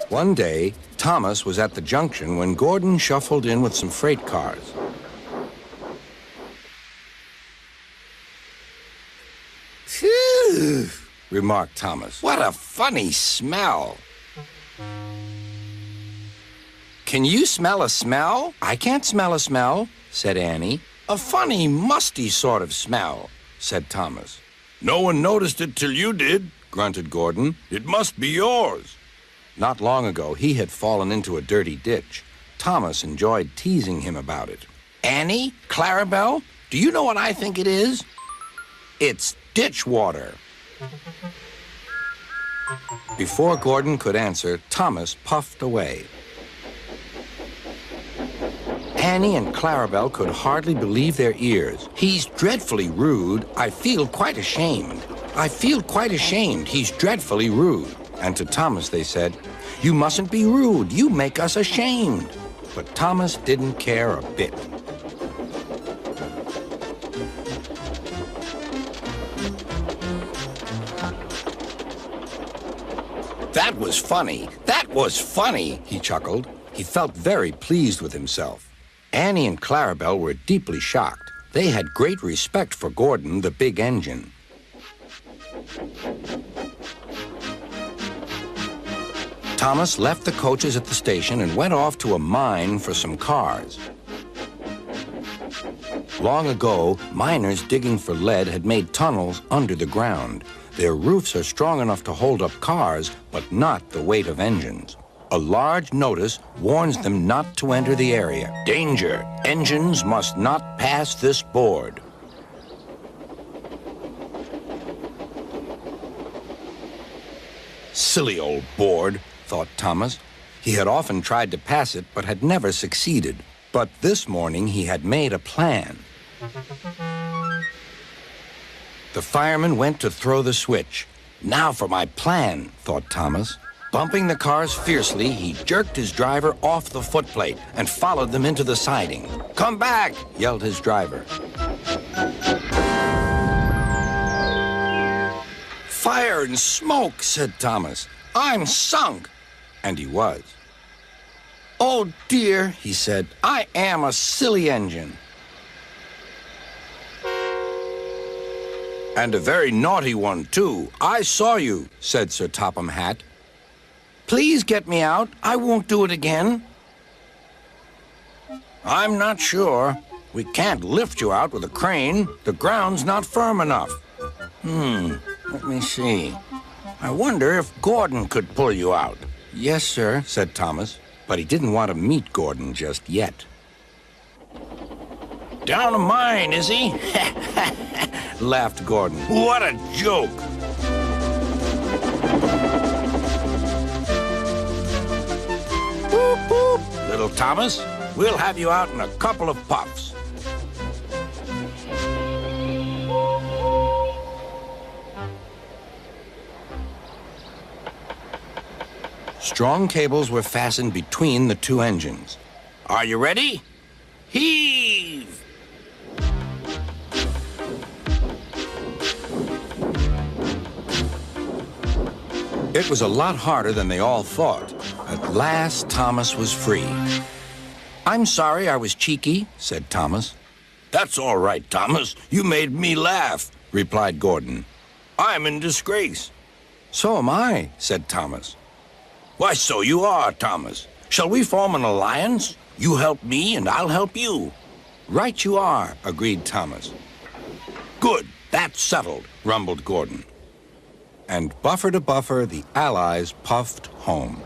One day, Thomas was at the junction when Gordon shuffled in with some freight cars. Phew, Remarked Thomas. what a funny smell. Can you smell a smell? I can't smell a smell, said Annie. A funny, musty sort of smell, Said Thomas. No one noticed it till you did. Grunted Gordon. It must be yours. Not long ago, he had fallen into a dirty ditch. Thomas enjoyed teasing him about it. Annie, Clarabelle, do you know what I think it is? It's ditch water. Before Gordon could answer, Thomas puffed away. Annie and Clarabelle could hardly believe their ears. He's dreadfully rude. I feel quite ashamed. I feel quite ashamed. He's dreadfully rude. And to Thomas they said, "You mustn't be rude. You make us ashamed." But Thomas didn't care a bit. That was funny. That was funny, He chuckled. He felt very pleased with himself. Annie and Clarabelle were deeply shocked. They had great respect for Gordon, the big engine. Thomas left the coaches at the station and went off to a mine for some cars. Long ago, miners digging for lead had made tunnels under the ground. Their roofs are strong enough to hold up cars, but not the weight of engines. A large notice warns them not to enter the area. Danger! Engines must not pass this board. Silly old board, thought Thomas. He had often tried to pass it, but had never succeeded. But this morning he had made a plan. The fireman went to throw the switch. Now for my plan, thought Thomas. Bumping the cars fiercely, he jerked his driver off the footplate and followed them into the siding. "Come back!" yelled his driver. "Fire and smoke," said Thomas. "I'm sunk." And he was. "Oh dear," he said, "I am a silly engine." "And a very naughty one, too. I saw you," said Sir Topham Hatt. "Please get me out. I won't do it again." "I'm not sure. We can't lift you out with a crane. The ground's not firm enough. Let me see. I wonder if Gordon could pull you out." "Yes, sir," said Thomas, but he didn't want to meet Gordon just yet. Down a mine, is he? Laughed Gordon. What a joke. Boop, boop. Little Thomas, we'll have you out in a couple of puffs. Strong cables were fastened between the two engines. Are you ready? Heave! It was a lot harder than they all thought. At last, Thomas was free. "I'm sorry I was cheeky," said Thomas. "That's all right, Thomas. You made me laugh," replied Gordon. "I'm in disgrace." "So am I," said Thomas. "Why, so you are, Thomas. Shall we form an alliance? You help me and I'll help you." "Right you are," agreed Thomas. "Good. That's settled," rumbled Gordon. And buffer to buffer, the Allies puffed home.